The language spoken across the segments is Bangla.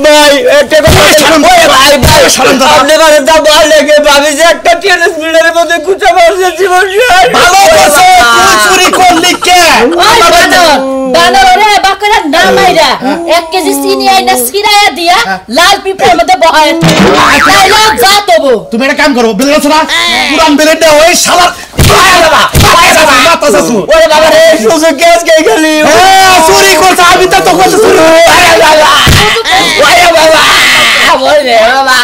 ভাই একটা কথা ওরে ভাই ভাই আপনি মানে দা বল লাগে ভাবি যে একটা টিএনএস মিটারের মধ্যে গুছা মারছে জীবন ভালো আছে তুই চুরি করলি কে বানর রে বাকরা না মাইরা 1 কেজি চিনি আইনা সিরায়া দিয়া লাল পিঁপড়ার মধ্যে বহায় তাইলে যা তবু তুমি একটা কাম করো বেলে ছড়া পুরান বেলেটা ওই শালা ওরে বাবা রে সুযোগ গ্যাস কে গেলি চুরি করছ আমি তো করতে চুরি ওরে বাবা ওরে বাবা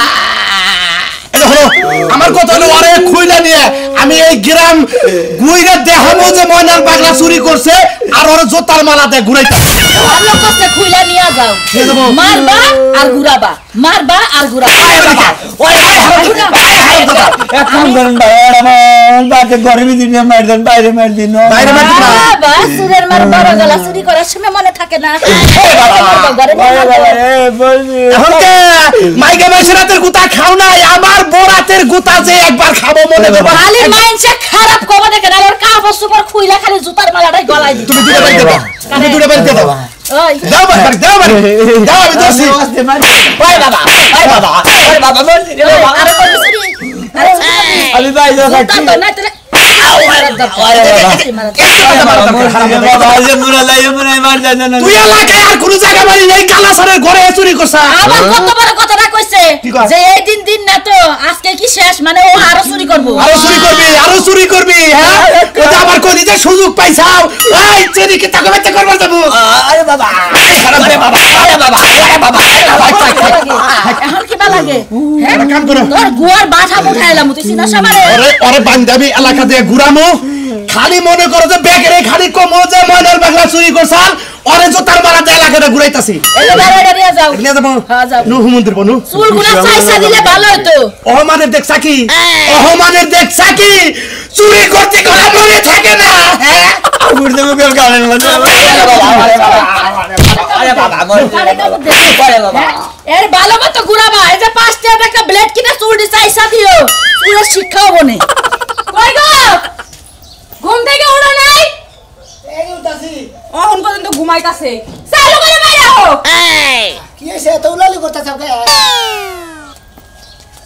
আমার কথা হলো আরে খুইলা নিয়ে আমি এই গ্রাম গুইরা দেখাবো যে ময়নার পাগলা চুরি করছে আর ওর জোতার মালা দে ঘুরাইতা ভালো কষ্ট খুইলা নিয়া যাও মারবা আর ঘুরাবা মারবা আর ঘুরাবা ওরে এক কাম করেন ভাই আমার বাড়িতে গরমই দিন মার দেন বাইরে মার দিন বাইরে মার দিন বাবা সুরের মার বড় গলা চুরি করার সময় মনে থাকে না এখন কে মাইকে মাইসরাতের গুতা খাও না আমার বরাতের গুতা যে একবার খাবো মনে করবা খালি মাইন্ডসে খারাপ কবে দেখেন আর কাপড় সুপার খুইলা খালি জুতার মালাটাই গলায় দিই তুমি দুটো বাড়ি দাও তুমি দুটো বাড়ি দাও ওই দাও বাড়ি দাও বাড়ি দাও আমি দোষী ওরে বাবা ওরে বাবা বল আরে কত চুরি আরে আমি ভাই জুতা তো না তোরে তুই এলাকায় আর কোন জায়গা বাড়ি নেই কালাসারের ঘরে চুরি করছা আবার কত বড় কথাটা কইছে যে এই দিন না তো আজকে কি শেষ মানে ও আরো চুরি করবো আরো চুরি করবি হ্যাঁ ওটা আবার কই যে সুযোগ পাইছাও এই চুরি কি টাকা বেচে করবার যাবো আরে বাবা আরে বাবা আরে বাবা আরে বাবা এখন কি বা লাগে হ্যাঁ কাম করো তোর গুয়ার বাঠা উঠাইলাম তুই চিনা সবারে ওরে বান্দাবি এলাকা দিয়ে ঘুরামু খালি মনে করো যে ব্যাগেরে খালি কমো যে ময়নার বাংলা চুরি করছাল ওরে জোতার মারাতে এলাকাটা ঘুরাইতাছি এই বাড়িটা নিয়ে যাও নিয়ে যাবো হ্যাঁ যাও নুহ মন্দির বনু চুলগুলা চাইছা দিলে ভালো হতো ওহমানের দেখছা কি ওহমানের দেখছা কি চুরি করতে গেলে মনে থাকে না হ্যাঁ বুঝতে গেল গালের মধ্যে আরে বাবা আরে বাবা এর ভালো মতো ঘুরাবা এই যে 5 টাকা একটা ব্লেড কিনে চুলটি চাইছা দিও পুরো শিক্ষাও বনে কই গো ঘুম থেকে উঠো নাই এই উঠাছি অহন পর্যন্ত ঘুমাইতাছে চালু করে বাইরে হও কি হইছে তো উলালি করতেছ কে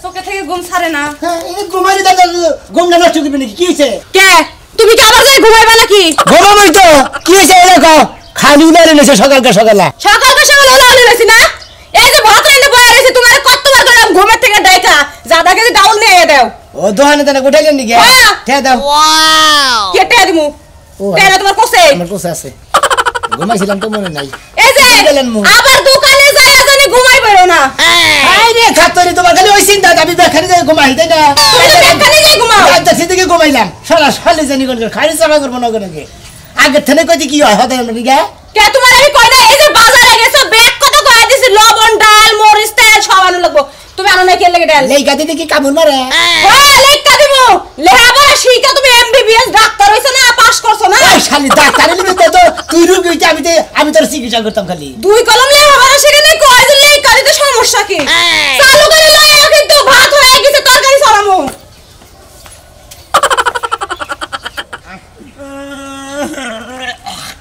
চোখে থেকে ঘুম ছাড়ে না এই ঘুমাইলে দাদা ঘুম না নষ্ট করবি নাকি কি হইছে কে তুমি কি আবার যাই ঘুমাইবা নাকি ঘুমাবই তো কি হইছে এই দেখো খালি উলালি নেছে সকালকে সকালে সকালকে সকাল ওলা ওলি রইছি না এই যে ভাত রান্না বয়া রইছি তোমার কতবার কইলাম ঘুমের থেকে ডাইকা জাদাকে ডাউল নিয়ে দাও ও দোহানে তানে উঠাইলেন নাকি কে দাও কেটে দিমু কেন তোমার কোসে আমার কোসে আছে ঘুমাইছিলাম তো মনে নাই এই যে আবার দোকানে যায় জানি ঘুমাই পারো না আই রে খাতরি তোমার খালি ওই চিন্তা আমি বেখানে যাই ঘুমাই তাই না তুমি বেখানে যাই ঘুমাও রাত থেকে ঘুমাইলাম সারা সালে জানি করে খালি চাপা করব না করে আগে থেকে কইতে কি হয় হতে আমরা গা কে তোমার আমি কই না এই যে বাজারে গেছো ব্যাগ কত কই দিছি লবণ ডাল মরিচ তেল সব আনো লাগবো তুমি আনো না কি লাগে ডাল লেখা দিতে কি কামড় মারে হ্যাঁ লেখা দিমু লেখাপড়া শিখা তুমি এমবিবিএস ডাক্তার হইছো না পাস করছো না ওই শালি ডাক্তারের নিতে তো তুই রোগী হইতে আমি তোর চিকিৎসা করতাম খালি দুই কলম লেখাপড়া শিখে নাই কই দিলে লেখা দিতে সমস্যা কি চালু করে লয়া কিন্তু ভাত হয়ে গেছে তরকারি সরামু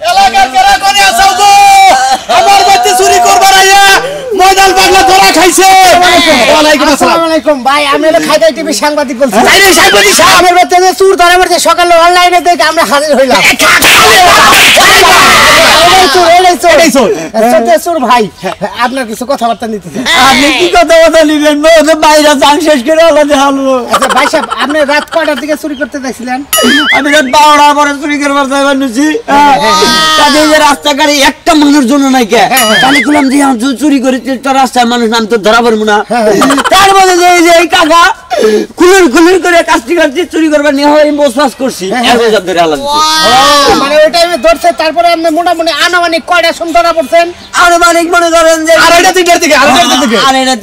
এলাকার কেরা কোনে আছো গো আমার বাচ্চা চুরি করবার আইয়া ময়দান পাগলা ধরা খাইছে ওয়ালাইকুম আসসালাম আসসালামু আলাইকুম ভাই আমি হলো খাইদাই টিভি সাংবাদিক বলছি তাই রে সাংবাদিক সাহেব আমার বাচ্চা যে চুর ধরা পড়ছে সকালে অনলাইনে দেখে আমরা হাজির হইলাম এটাই চোর সত্যি চুর ভাই আপনার কিছু কথাবার্তা নিতে আপনি কি কথা নিলেন ওদের বাইরে যান শেষ করে আলাদা হলো আচ্ছা ভাই সাহেব আপনি রাত কয়টার দিকে চুরি করতে দেখছিলেন আমি রাত 12টার পরে চুরি করবার যাইবার নিছি তাদের যে রাস্তাঘাটে একটা মানুষ জন্য নাই কে তাহলে কুলাম যে চুরি করে তো রাস্তায় মানুষ নাম তো ধরা পড়বো না তার মধ্যে যে এই কাকা খুলুর করে কাস্তি কাস্তি চুরি করবার নিয়ে হয় বসবাস করছি এর ধরে আলাদা মানে ওই টাইমে ধরছে তারপরে আপনি মোটামুটি আনুমানিক কয়টা সময় ধরা পড়ছেন আনুমানিক মনে করেন যে আড়াইটা তিনটার দিকে আড়াইটা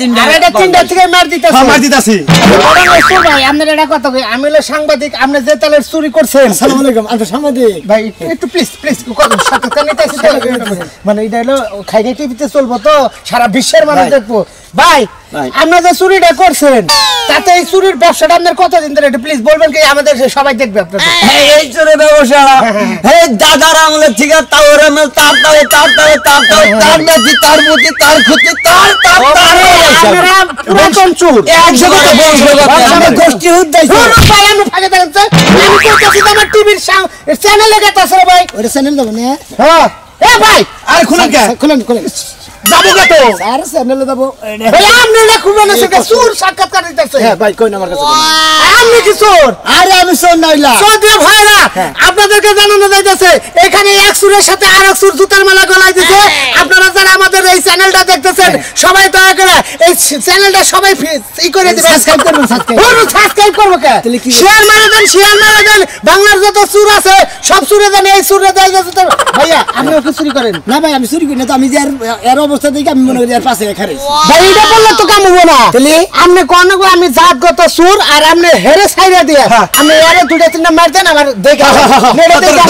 তিনটা থেকে মার দিতেছে মার দিতাছি ভাই আপনার এটা কথা কই আমি হলো সাংবাদিক আপনি যে তালের চুরি করছেন আসসালামু আলাইকুম আমি সাংবাদিক ভাই একটু প্লিজ সাক্ষাৎকার নিতে আসি মানে এটা হলো খাইতে টিভিতে চলবো তো সারা বিশ্বের মানুষ দেখবো ভাই ভাই। আপনারা যে চুরিটা করছেন তাতে এই চুরির ব্যবসাটা আপনার কতদিন ধরে একটু প্লিজ বলবেন কি আমাদের সবাই দেখবে আপনাদের এই চোরে ব্যবসা হে দাদার আমলে ঠিক আছে তার আমলে তার নাকি তার বুদ্ধি তার ক্ষতি তার আপনারা পুরাতন চোর আমরা গোষ্ঠী উদ্দেশ্য ভাই আমি ফাঁকে দেখেন আমি কইতাছি তো আমার টিভির চ্যানেলে গেতাছে রে ভাই ওটা চ্যানেল দেবো না হ্যাঁ এ ভাই আরে খুলেন কে খুলেন খুলেন যাবো কে তো আর চ্যানেলে দেবো ভাই আপনি না খুলবেন সেটা চোর সাক্ষাৎকার দিতেছে হ্যাঁ ভাই কই না আমার কাছে আপনি কি চোর আরে আমি শোন নাইলা সৌদি ভাইরা আপনাদেরকে জানানো যাইতেছে এখানে এক সুরের সাথে আর এক সুর জুতার মালা গলায় দিছে আপনারা যারা আমাদের এই চ্যানেলটা দেখতেছেন সবাই দয়া করে এই চ্যানেলটা সবাই ই করে দিবেন সাবস্ক্রাইব করবেন সাবস্ক্রাইব সাবস্ক্রাইব করব কে তাহলে কি শেয়ার মারা দেন বাংলার যত সুর আছে সব সুরে দেন এই সুরে দেয় যাচ্ছে ভাইয়া আপনি ওকে চুরি করেন না ভাই আমি চুরি করি না তো আমি যে এর অবস্থা দেখে আমি মনে করি আর পাশে খারে ভাই এটা বললে তো কাম হবো না তাহলে আপনি কোন গো আমি জাতগত সুর আর আপনি হেরে ছাইরা দিয়া আপনি এরে দুইটা তিনটা মার দেন আমার দেখে মেরে দেখে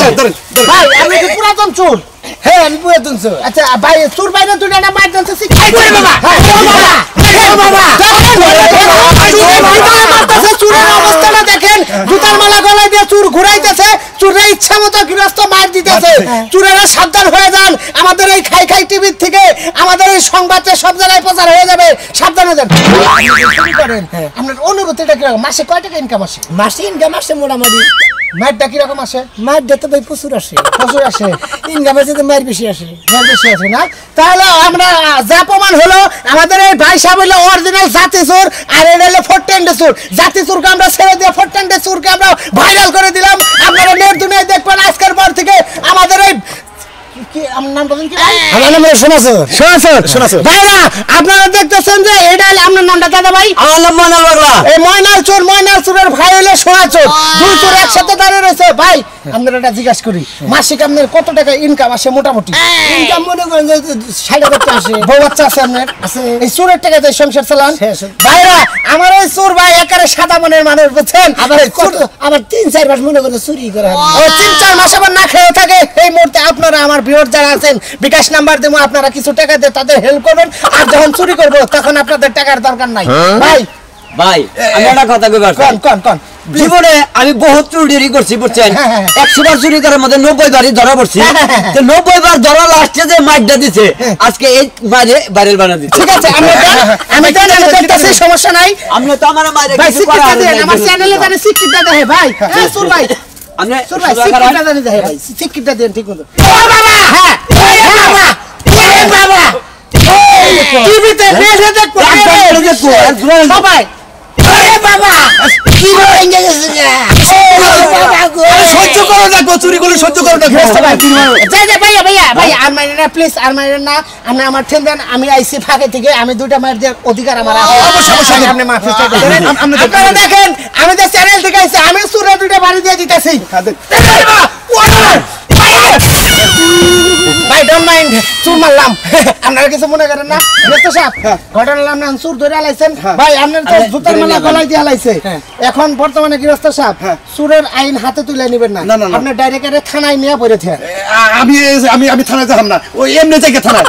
ভাই আপনি কি পুরাতন চোর হ্যাঁ আমি পুরো তুলছো আচ্ছা ভাই চোর বাইরে দুইটা না মার দেন তো শিখাই করে বাবা চুরের অবস্থাটা দেখেন জুতার মালা গলায় দিয়ে চুর ঘুরাইতেছে চুরের ইচ্ছা মতো গৃহস্থ মার দিতেছে চুরেরা সাবধান হয়ে যান আমাদের এই খাই খাই টিভির থেকে আমাদের এই সংবাদটা সব জায়গায় প্রচার হয়ে যাবে সাবধান হয়ে যান চুরি করেন আপনার অনুভূতিটা কিরকম মাসে কয় টাকা ইনকাম আসে মাসে ইনকাম আসে মোটামুটি মারটা কিরকম আসে মার দিতে ভাই প্রচুর আসে প্রচুর আসে ইনকামের সাথে মার বেশি আসে মার বেশি আসে না তাহলে আমরা যা প্রমাণ হলো আমাদের এই ভাই সাহেব হলো অরিজিনাল জাতি চোর আর এটা হলো ফোরটেন্ডে চোর জাতি চোরকে আমরা ছেড়ে দিয়ে ফোরটেন্ডে চোরকে আমরা ভাইরাল করে দিলাম আপনারা নেট দুনিয়ায় দেখবেন আজকের পর থেকে আমাদের এই কি আমার নাম বলেন কি ভাই আমার নাম শোনাছো ভাইরা আপনারা দেখতেছেন যে এটা হলো আপনার নামটা দাদা ভাই আমার নাম ময়নাল পাগলা এই ময়নাল চোরের ভাই হলো সোনা চোর দুই চোর একসাথে দাঁড়িয়ে রয়েছে ভাই আপনারা এটা জিজ্ঞাসা করি মাসিক আপনার কত টাকা ইনকাম আসে মোটামুটি ইনকাম মনে করেন যে 60,000 টাকা আসে বউ বাচ্চা আছে আপনার আছে। এই চোরের টাকা দিয়ে সংসার চালান হ্যাঁ, স্যার। ভাইরা আমার ওই চোর ভাই একেবারে সাদা মনের মানুষ বুঝছেন আবার এই চোর- আবার 3-4 মাস মনে করেন চুরি করে ও 3-4 মাস আবার না খেয়ে থাকে এই মুহূর্তে আপনারা আমার ভিউয়ার যারা আছেন বিকাশ নাম্বার দেবো আপনারা কিছু টাকা দিয়ে তাদের হেল্প করবেন আর যখন চুরি করবো তখন আপনাদের টাকার দরকার নাই ভাই ভাই আমি একটা কথা কইবার চাই। কোন জীবনে আমি বহুত চুরি করছি বুঝছেন হ্যাঁ, হ্যাঁ। 100 বার চুরি করার মধ্যে 90 বারই ধরা পড়ছি তো 90 বার ধরা লাস্টে যে মাইরটা দিছে আজকে এই মাইরে ভাইরাল বানা দিছে ঠিক আছে আমি দেখতেছি সমস্যা নাই আপনি তো আমার মাইরে ভাই কিছু করা স্বীকৃতি দেন আমার চ্যানেলে জানে স্বীকৃতি দেয় ভাই হ্যাঁ সুর ভাই আপনি সুর ভাই সুরা করান। স্বীকৃতি দেন ভাই স্বীকৃতি দেন ঠিক মতো হ্যাঁ বাবা টিভিতে দেখে দেখবো একদম দেখবো, আর জোরে দেখবো। সবাই বাবা কি ভেঙে গেছে সহ্য করো দেখবো চুরি করে সহ্য করো দেখবো ভাই আর মাইনে না প্লিজ আর মাইনে না আপনি আমার ঠেন দেন আমি আইসি ফাঁকে থেকে আমি দুইটা মায়ের দেওয়ার অধিকার আমার আছে অবশ্যই। আপনি মাফি চাইতে পারেন। আপনি দেখেন। আপনারা দেখেন আমি তো চ্যানেল থেকে আইছি আমি সুরে দুইটা বাড়ি দিয়ে দিতেছি ভাই ডোন্ট মাইন্ড চুর মারলাম আপনারা কিছু মনে করেন না মিস্টার সাহেব ঘটনা নাম না চুর ধরে আলাইছেন ভাই আপনার তো জুতার মালা গলায় দিয়ে আলাইছে এখন বর্তমানে গৃহস্থ সাহেব চুরের আইন হাতে তুলে নেবেন না না, না, না। আপনি ডাইরেক্ট থানায় নিয়ে পড়েছে আমি আমি আমি থানায় যাম না ওই এমনি থেকে থানায়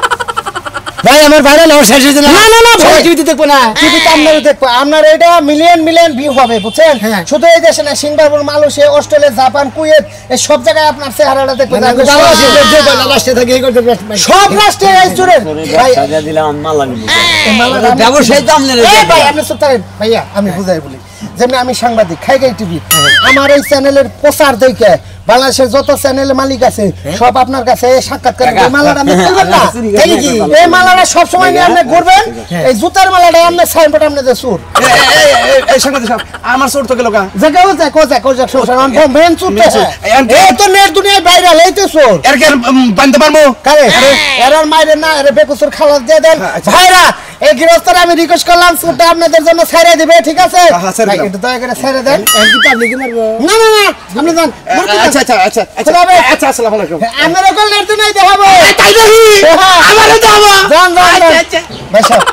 ভাই আমার ভাইরাল হওয়ার শেষ হয়েছে না, না, না, ভাই। টিভিতে দেখবো না টিভিতে আপনারা দেখবো আপনার এটা মিলিয়ন ভিউ হবে বুঝছেন হ্যাঁ। শুধু এই দেশে না Singapore Malaysia Australia Japan Kuwait এই সব জায়গায় আপনার চেহারাটা দেখতে পাবেন। লাস্টে থাকে এই করতে সব রাষ্ট্রে এই চোরের ভাই সাজা দিলাম আমি মালা নিব এই মালাটা আমি- ব্যবসায়ী তো আমনের এই ভাই আপনি চুপ থাকেন ভাইয়া আমি বুঝাই বলি যেমন আমি সাংবাদিক খাইগাই টিভি আমার এই চ্যানেলের প্রচার দেখে বাংলাদেশের যত চ্যানেল মালিক আছে সব আপনার কাছে সাক্ষাৎকার নেবে। এই মালাটা আপনি খুলবেন না এই কি? এই মালাটা সব সময় নিয়ে আপনি ঘুরবেন এই জুতার মালাটা আপনি সাইনবোর্ড আপনি যে সুর এই সাংবাদিক সাহেব আমার চোর তো গেল কা জায়গা কোজা সমস্যা না মেন চুরতেছে এই তো নেট দুনিয়ায় ভাইরাল এই তো চোর এর কি বানতে পারবো কারে এরার মাইরে না এর বেকুসুর খালাস দিয়ে দেন ভাইরা এই গৃহস্থরা আমি রিকোয়েস্ট করলাম সুরটা আপনাদের জন্য ছেড়ে দিবে ঠিক আছে হ্যাঁ, ছেড়ে ভাই, দিলাম। একটু দয়া করে ছেড়ে দেন পাবলিকে মারবো না না না আপনি যান আচ্ছা আচ্ছা আচ্ছা আচ্ছা খোদা হাফেজ। আচ্ছা আসসালামু আলাইকুম আপনারা কল নেট নাই দেখাবো তাই দেখি আমারও যাবো যান ভাই সাহেব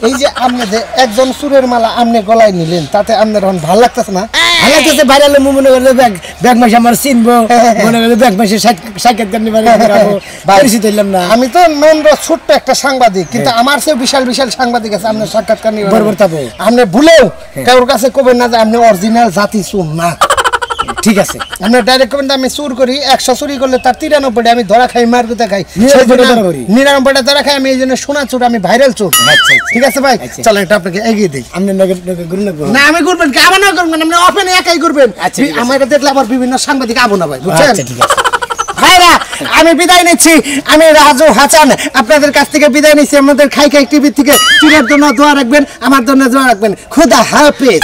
এই যে আপনি যে একজন সুরের মালা আপনি গলায় নিলেন তাতে আপনার এখন ভালো লাগতেছে না হালাতেছে ভাইরাল মনে করে ব্যাগ মাসে আমার চিনবো মনে করে ব্যাগ মাসে সাক্ষাৎকার নিবার পরিচিত হইলাম না। আমি তো নম্র ছোট্ট একটা সাংবাদিক, কিন্তু আমার চেয়ে বিশাল বিশাল সাংবাদিক আছে আপনার সাক্ষাৎকার নিয়ে বরবর তাবো। আপনি ভুলেও কারোর কাছে কবেন না যে আপনি অরিজিনাল জাতি চোর না। ঠিক আছে, আমরা ডাইরেক্ট কবেন আমি চুর করি, 100 চুরি করলে তার 93টা আমি ধরা খাই, মার গুতা খাই, 99টা ধরা খাই। আমি এই জন্য সোনা চোর, আমি ভাইরাল চোর। ঠিক আছে ভাই, চলেন এটা আপনাকে এগিয়ে দিই। আপনি গুরু লাগবো না আমি করবেন কি, আমার না করবেন, আপনি ওপেনে একাই করবেন। আমার দেখলে আবার বিভিন্ন সাংবাদিক আবো না ভাই, বুঝছেন? ঠিক আছে ভাইরা, আমি বিদায় নিচ্ছি। আমি রাজু হাসান আপনাদের কাছ থেকে বিদায় নিচ্ছি। আমাদের খাই খাই টিভি থেকে চুরের জন্য দোয়া রাখবেন, আমার জন্য দোয়া রাখবেন। খোদা হাফেজ।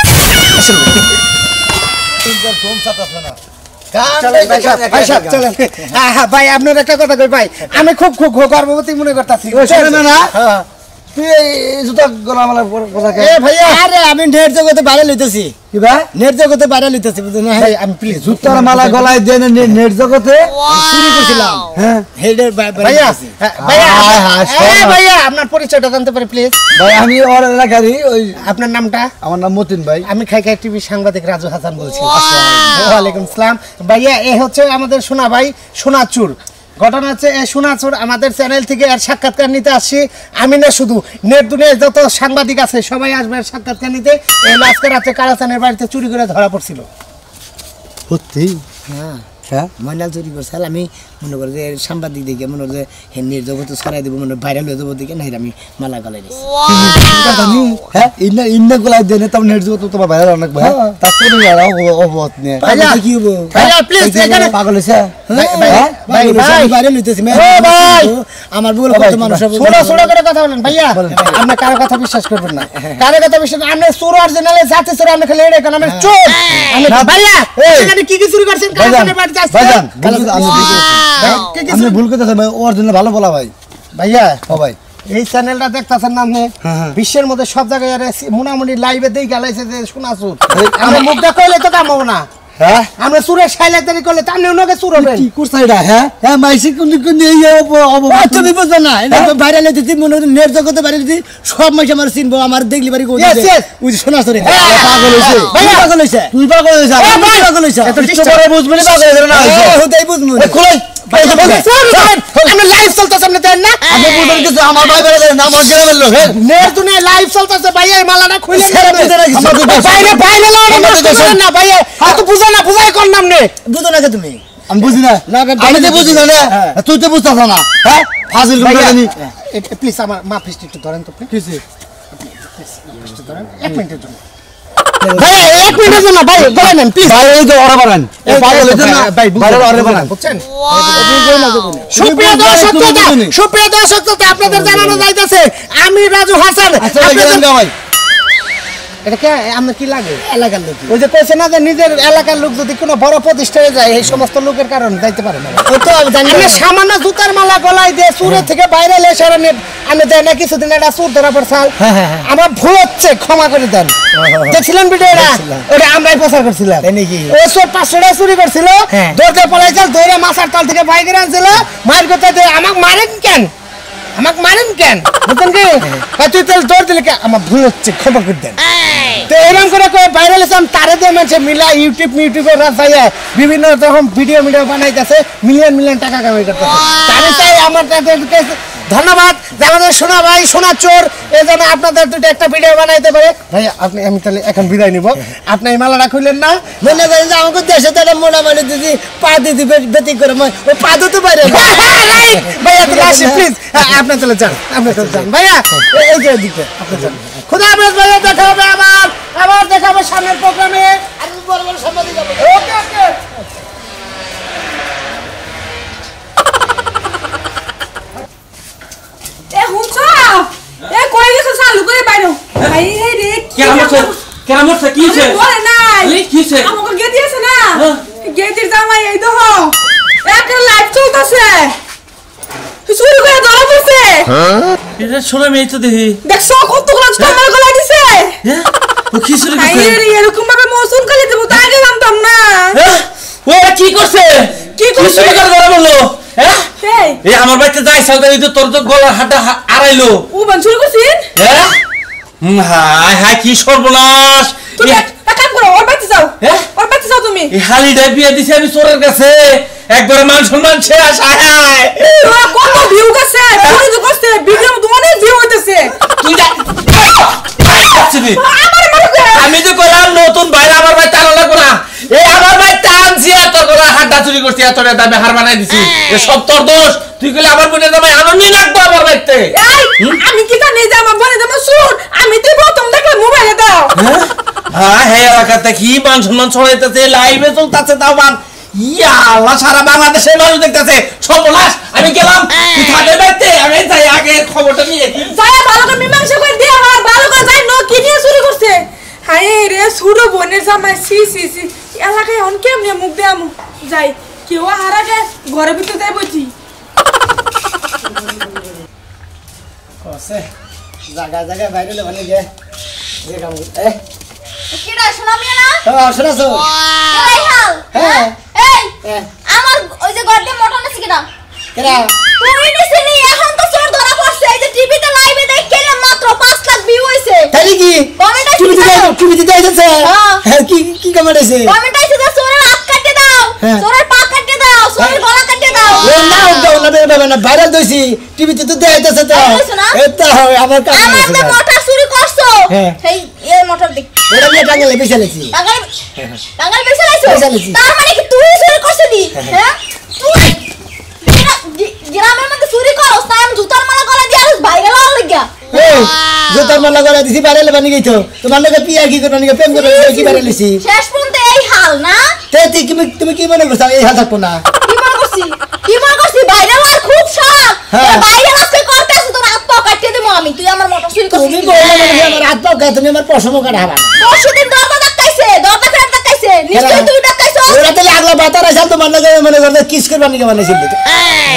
ভাই আপনার একটা কথা কই ভাই, আমি খুব খুব গর্ববতী মনে করতেছি। আমি নেট জগতে বাইরে লইতেছি, নেট জগতে বাইরে লইতেছি, বুঝলেন? আমি প্লিজ জুতার মালা গলায় দিয়ে নেট জগতে চুরি করছিলাম। হ্যাঁ ভাইয়া, ভাইয়া আপনার পরিচয়টা জানতে পারি প্লিজ? ভাই আমি ওর এলাকারই, ওই আপনার নামটা? আমার নাম মতিন ভাই। আমি খাই খাই টিভি সাংবাদিক রাজু হাসান বলছি। ওয়ালাইকুম আসসালাম। ভাইয়া এ হচ্ছে আমাদের সোনা ভাই সোনাচুর। ঘটনা হচ্ছে এই সোনাচুর আমাদের চ্যানেল থেকে এর সাক্ষাৎকার নিতে আসছি। আমি না শুধু, নেট দুনিয়ায় যত সাংবাদিক আছে সবাই আসবে এর সাক্ষাৎকার নিতে। এই আজকে রাতে কালাচানের বাড়িতে চুরি করে ধরা পড়ছিল। সত্যি? হ্যাঁ, ময়নাল চুরি করছাল। আমি মনে করি যে সাংবাদিক দিকে মনে করি যে হেন্নির জগতে ছড়াই দেবো, মনে ভাইরাল হয়ে যাবো দিকে, নাই আমি মালা গলায় দিচ্ছি। হ্যাঁ ইন্না গলায় দিয়ে তার নেট জগতে তোমার বাইরে অনেক ভাই, তারপরে অবত নিয়ে কি হবো ভাইয়া প্লিজ এখানে পাগল হয়েছে। ভাইরাল হইতেছি আমার বল কত মানুষ ছোড়া ছোড়া করে কথা বলেন। ভাইয়া আপনি কারো কথা বিশ্বাস করবেন না, কারো কথা বিশ্বাস। আপনি চোর অরিজিনালে জাতি চোর, আপনি খালি এড়ে কেন? আমি চোর। ভাইয়া এখানে কি কি চুরি করছেন? কালাচানের বাড়িতে আসছেন। আপনি ভুল করতেছেন ভাই, ওর জন্য ভালো বলা ভাই। ভাইয়া ও ভাই এই চ্যানেলটা দেখতেছেন না আপনি? বিশ্বের মধ্যে সব জায়গায় মোটামুটি লাইভে দিয়ে গেলাইছে যে সোনাচুর। আমরা মুখটা কইলে তো কাম হবে না। হ্যাঁ আমরা চুরের সাইলাইতারি করলে তার নিয়ে চুর হবে। কি করছে এটা? হ্যাঁ হ্যাঁ মাইসি কোন এই তুমি বুঝবে না, ভাইরাল হইতেছি মনে করি নেট জগতে বাইরে দিচ্ছি, সব মাসে আমার চিনবো, আমার দেখলি বাড়ি শোনা চুরি। পাগল হয়েছে, পাগল হয়েছে, তুই পাগল হয়েছে, পাগল হয়েছে, বুঝবি না পাগল হয়েছে না হুদাই বুঝবো। লাইভ চলতেছে আপনি দেন না? আপনি বুঝবেন কিছু, আমার ভাই বেড়ে না, আমার গ্রামের লোক। নেট দুনিয়ায় লাইভ চলতেছে ভাইয়া, এই মালাটা খুলে বাইরে বাইরে না ভাইয়া, এত বুঝা না, বুঝাই কোন নাম নে বুঝো না তুমি? আমি বুঝি না, আমি তো বুঝি না, তুই তো বুঝতেছ না। হ্যাঁ ফাজিল প্লিজ আমার মা ফিস্ট একটু ধরেন তো প্লিজ। এক মিনিটের জন্য ভাইয়া, এক মিনিটের জন্য ভাই ধরে নেন প্লিজ। ভাই এই যে ওরা বানান, এই পাগল হয়েছে না ভাই, ভাই ওরা বানান, বুঝছেন? সুপ্রিয় দর্শক শ্রোতা, আপনাদের জানানো যাইতেছে আমি রাজু হাসান। আচ্ছা ভাই এটা কে আপনার কি লাগে? এলাকার লোক ওই যে কইছে না যে নিজের এলাকার লোক যদি কোনো বড় প্রতিষ্ঠানে যায়, এই সমস্ত লোকের কারণে যাইতে পারে না। ও তো আমি জানি আমি সামান্য জুতার মালা গলায় দিয়ে চুরের থেকে বাইরে এলে সারা নেট আমি দেয় না, কিছুদিন একটা চুর ধরা পড়ছাল। আমার ভুল হচ্ছে, ক্ষমা করে দেন। দেখছিলেন ভিডিওটা? ওটা আমরাই প্রচার করছিলাম। ও চোর 500 টাকা চুরি করছিল, দৌড়তে পলাইছিল, দৌড়ে মাথার তল থেকে বাইকে আনছিল, মায়ের কথা আমাকে মারেন কেন, আমাকে মারেন কেন, বুঝলেন কি? তুই তাহলে দৌড় দিলে কে? আমার ভুল হচ্ছে, ক্ষমা করে দেন। তো এরকম করে ভাইরাল হয়েছে, তারে দিয়ে মানুষ মিলা ইউটিউবের রাস্তায় বিভিন্ন রকম ভিডিও বানাইতেছে, মিলিয়ন টাকা কামাই করতেছে। তারে চাই আমার ধন্যবাদ যে আমাদের সোনা ভাই সোনা চোর এই জন্য আপনাদের দুটো একটা ভিডিও বানাইতে পারে। ভাই আপনি, আমি তাহলে এখন বিদায় নিব। আপনি এই মালাটা খুললেন না? মনে করেন যে আমাকে দেশে তারা মোটামুটি দিদি পা দিদি বেতি করে ওই পা দিতে পারে ভাইয়া তুমি আসি প্লিজ, আপনি চলে যান, আপনি চলে যান ভাইয়া, এই যে দিকে আপনি যান। খুদা হাফেজ ভাইয়া, দেখা হবে আবার দেখা হবে সামনের প্রোগ্রামে। আর বড় বড় সাংবাদিক হবে। ওকে ওকে। এ হুনছো এ কই গেছ চালু করে বাইরো ভাই এই রে কেন মরছে কি হইছে বলে নাই এই কি হইছে আমাকে গেদি আছে না গেদির জামাই এই দেখো একটা লাইভ চলতেছে শুরু করে ধরা পড়ছে এটা শোনা মেয়ে তো দেখি দেখছো কতগুলো তোমার গলা দিছে হ্যাঁ ও কি শুরু ভাই করছে রে এরকম ভাবে মৌসুম করে দেব তা আগে জানতাম না হ্যাঁ ও কি করছে কি করছে? শুরু করে ধরা বললো হ্যাঁ এই এই আমার বাড়িতে যাই সালদা এই তো তোর তো গলা হাঁটা আড়াইলো ও বান শুরু করছিস হ্যাঁ হায় হায় কি সর্বনাশ তুই একটা কাম করো ওর বাড়িতে যাও হ্যাঁ? ওর বাড়িতে যাও তুমি এই হালিটা বিয়ে দিছি আমি চোরের কাছে একবার মান সম্মান শেষ আয় তোরা কত ভিউ গেছে তুমি তো করতে ভিডিও তো অনেক ভিউ হইতেছে তুই যা আসবি আমার মারবে আমি যে কইলাম নতুন বাইরে আমার ভাই টানা লাগবো না এই আমার ভাই টানছি এত করে হাড্ডা চুরি করছি এত দামে হার বানাই দিছি এ সব তোর দোষ তুই কইলে আমার বোনের দামে আনন্দ লাগবো আমার বাড়িতে এই আমি কি জানি যে আমার বোনে তোমার শুন আমি তুই প্রথম দেখলে মোবাইলে দাও হ্যাঁ হ্যাঁ এলাকাতে কি মান সম্মান ছড়াইতেছে লাইভে চলতেছে তাও মান ইয়া আল্লাহ সারা বাংলাদেশের মানুষ দেখতেছে সব বলাস আমি গেলাম তুই থাকলে বাড়িতে আমি যাই আগে খবরটা নিয়ে যায়া ভালো করে মীমাংসা করে দিয়ে আমার ভালো করে যাই ন কি নিয়ে চুরি করছে হাই রে ছোট বোনের জামাই সি সি সি এলাকায় অন কেমনে মুখ দে আমু যাই কেউ হারাকে ঘরের ভিতর যাই বইছি কসে জায়গা জায়গা বাইরে লে মানে গে এ কাম এ কিরা শোনাবি না শোনাছো এই হাল হ্যাঁ এই আমার ওই যে গড়ে মোটর নাকি কিরা কেরা তুই নিছিলি এখন তো চোর ধরা পড়ছে এই যে টিভিতে লাইভে দেখে মাত্র 5 লাখ ভিউ হইছে তাই কি কমেন্ট আইছে টিভিতে যাইতেছে হ্যাঁ কি কমেন্ট আছে কমেন্ট আইছে যে চোরের হাত কাটে দাও চোরের পা কাটে দাও চোরের গলা কাটে দাও ও না বাবা না ভাইরাল দইছি টিভিতে তো দেখাইতেছে তো এটা হয় আমার কাছে আমার যে মোটর চুরি করছো এই এই মোটর দেখ এটা নিয়ে টাঙ্গালে বেচালেছি টাঙ্গাল বেশি লাইছো বেচালেছি। তার মানে কি তুই চুরি করছিস হ্যাঁ তুই গ্রামের মধ্যে চুরি করছ তাই আমি জুতার মালা গলা দিয়ে আর বাইরে লাল লাগিয়া এই জোতার মালা গলা দিছি ভাইরাল বানি গইতো তোমার লগে পিয়া কি করবা নিকে প্রেম করে কি ভাইরাল লিছি শেষ পর্যন্ত এই হাল না তে তুমি কি মনে করছ এই হাল থাকবো না কি মনে করছিস বাইরে আর খুব শখ হ্যাঁ। বাইরে আজকে করতেছ তোর হাত পা কাটিয়ে দেবো আমি তুই আমার মোটর চুরি করছিস তুমি বললে মানে আমার হাত পা তুমি আমার পশম কাটা হাবা পরশুদিন দরজা ডাকাইছে নিশ্চয়ই তুই ডাকাইছো ওরা তো লাগলা বাতার আছে তোমার লগে মনে করতে কিস করবা নিকে বানাইছিল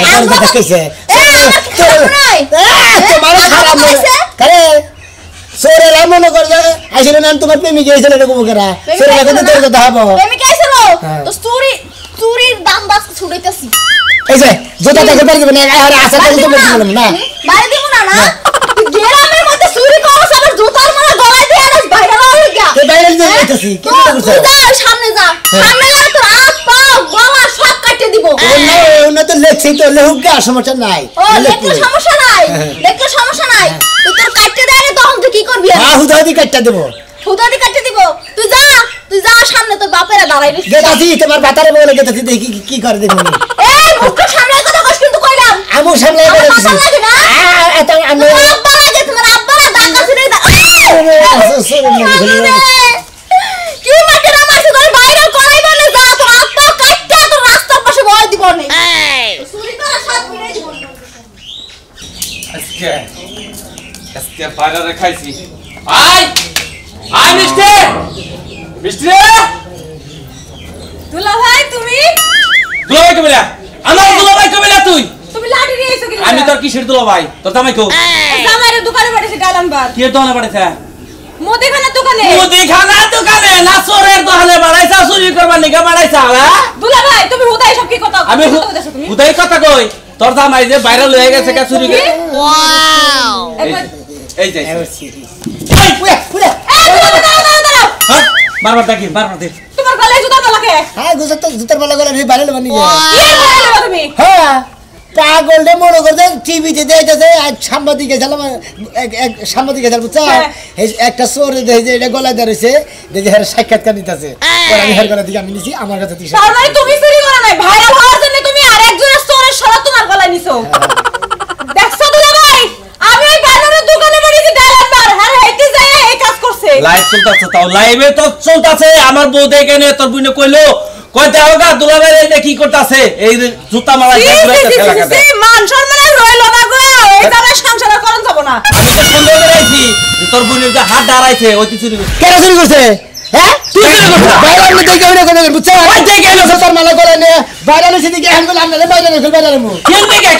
আমার ডাকাইছে তোমার খারাপ আরে সোরে মনে কর আসলে না তোমার প্রেমিক গিয়েছিল রে গোবকেরা সোরে লাগে তোর কথা হবো প্রেমিক আইছিল তো চুরির দাম বাস ছুড়াইতাছি এই যে জোতা দেখে পারবে না আরে আশা করি তো বলছিলাম না বাইরে দিব না না তুই গ্রামের মধ্যে চুরি করছ আবার জুতার মালা গলায় দিয়ে আর বাইরে লাও গিয়া তে বাইরে দিয়ে যাইতাছি কি করছ তুই যা সামনে যা সামনে গেলে তোর হাত পা গলা সব কাটিয়ে দিব ওনা তো লেখছি তো লেহুকা সমস্যা নাই ও দেখলে সমস্যা নাই দেখলে সমস্যা নাই তুই তোর কাটতে দেয় তখন তুই কি করবি হুদাদি কাটটা দেব হুদাদি কাটতে দিব তুই যা সামনে তোর বাপেরা দাঁড়াই রইছে গেতাছি তোমার বাতারে বলে গেতাছি দেখি কি করে দেখি এই মুখটা সামনে কথা কইছ কিন্তু কইলাম আমু সামনে করে দিছি আমার লাগে না এত আমি তোমার আব্বা লাগে তোমার আব্বারা দাঁত আছে রে কি মাকে না মাসে তোর বাইরে করাই বলে যা তোর আব্বা কাটটা তোর রাস্তার পাশে বয় দিব নে চুরি করা সাত মিনিট দিব আজকে বাইরে খাইছি আই মিষ্টি মিষ্টি দুলা ভাই তুমি দুলাভাই কবিলা আমার দুলাভাই কবিলা তুমি লাঠি নিয়ে এসো কি আমি তোর কিসের দুলাভাই তোর জামাই কো জামাইরে দোকানে পাঠিয়েছে গালানবার কি দোকানে পাঠাইছে মুদিখানা দোকানে মুদিখানা দোকানে না চোরের দোকানে বাড়াইছা চুরি করবার নিকে বাড়াইছা দুলা ভাই তুমি হুদাই সব কি কথা আমি তুমি হুদাই কথা কই তোর জামাই যে বাইরে লয়ে গেছে কা চুরি করে এই যে এই পুরা পুরা হ্যাঁ বারবার দেখি বারবার দেখ তোমার গলায় জুতা লাগে হ্যাঁ জুতার মালা গলা আমি বাইরে বানি গিয়া কি বলে তুমি হ্যাঁ পাগল রে মনে করতে টিভিতে দেখাইতেছে আজ সাংবাদিক গেছিলাম এক সাংবাদিক গেছিলাম বুঝছো একটা চোর দেখে এটা গলায় ধরেছে দেখে হের সাক্ষাৎকার নিতেছে আমি হের গলা থেকে আমি নিছি আমার কাছে 30 তার মানে তুমি চুরি করো নাই ভাইরাল হওয়ার জন্য তুমি আরেকজনের চোরের সরা তোমার গলায় নিছো দেখছো দুলা ভাই আমি ওই গানের দোকানে বাড়িতে গালানবার আর হেইতে যায় এই কাজ করছে লাইভ চলতেছে তাও লাইভে তো চলতেছে আমার বউ দেখে নে তোর বুইনে কইলো কইতে হোগা দুলাভাই এই কি করতেছে এই জুতা মারা দিয়ে ঘুরাইতেছে এলাকাতে মান সম্মান রইলো না গো এই জায়গায় সংসার করন যাব না আমি তো সন্দেহ করেছি যে তোর বুইনে যে হাত দাঁড়াইছে ওই কি চুরি করছে কেন চুরি করছে হ্যাঁ তুই চুরি করছ বাইরে আমি দেখে আমি কোন বুঝছো ওই দেখে এলো জুতার মালা গলা নিয়ে বাইরে এসে দিকে হ্যান্ড বলে আমরা বাইরে নিয়ে বাইরে মু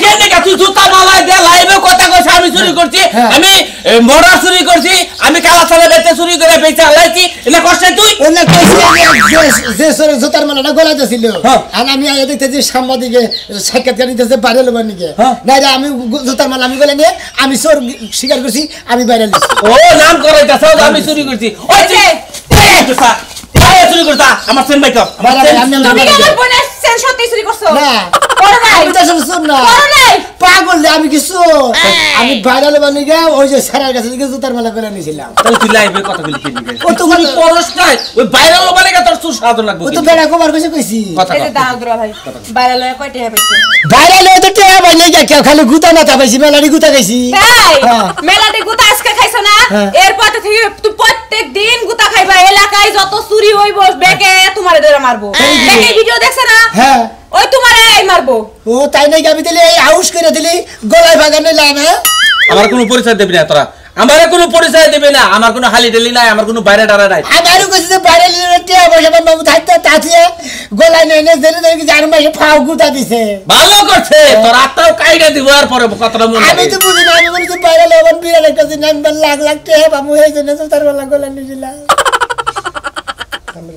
কেন দেখা তুই জুতা মারা দিয়ে লাইভে কথা কইছ আমি চুরি করছি আমি মোড়া চুরি করছি আমি কালা ছাড়া বেতে চুরি করে বেচে আলাইছি এটা কষ্ট তুই ওনা কইছে যে সরে জুতার মালাটা গলা দিছিল আর আমি আগে দেখতে যে সাংবাদিকে সাক্ষাৎকার নিতেছে বাইরে লোক নিকে না রে আমি জুতার মালা আমি গলা নিয়ে আমি চোর স্বীকার করছি আমি বাইরে লিছি ও নাম করাইতাছ আমি চুরি করছি ওই যে চুরি করতা আমার চেন বাইক আমার বাড়া, চেন আমি তুমি না কি আমার বোনের সেন সত্যি চুরি করছো না করো নাই আমি তো সব শুন না করো নাই পাগল রে, আমি কিছু আমি ভাইরাল বানি গা ওই যে স্যারের কাছে থেকে জুতার মালা করে নিয়েছিলাম। তাহলে তুই লাইভে কথা বলি কি নিবে ও তো তুই পরশ নাই ওই ভাইরাল মানে তোর চুর সাধন লাগবে ও তো বেড়া কবার কইছে কইছি কথা এই যে দাও দুরা ভাই বাইরে লয়ে কয়টা পাইছো ভাইরাল হয়ে তো টেয়া ভাই নাই কেউ খালি গুতা না পাইছি মেলারি গুতা খাইছি। তাই হ্যাঁ। মেলাতে গুতা আজকে খাইছো না হ্যাঁ। এরপর থেকে তুই প্রত্যেক দিন গুতা খাইবা এলাকায় যত চুরি হইব বেকে তোমারে ধরে মারবো দেখে ভিডিও দেখছ না হ্যাঁ ওই তোমারে এই মারবো ও তাই নাকি আমি দিলে এই আউশ করে দিলি গলায় বাগানে লাভ হ্যাঁ আমার কোনো পরিচয় দেবে না তোরা আমার কোনো পরিচয় দেবে না আমার কোনো হালি টেলি নাই আমার কোনো বাইরে ডারা নাই আমারও কইছে যে ভাইরাল টেয়া পয়সা বাবু থাকতে তাছিয়ে গলায় নেই নে ধরে ধরে জান মাসে ফাও গুতা দিছে। ভালো করছে তোর আত্মাও কাইটা দিব আর পরে কথাটা মনে আমি তো বুঝি না আমি বলি ভাইরাল হবেন বিরাট একটা দিন আমি লাখ লাখ টেয়া বাবু এই জন্য তো তার বেলা গলা নিয়েছিলাম।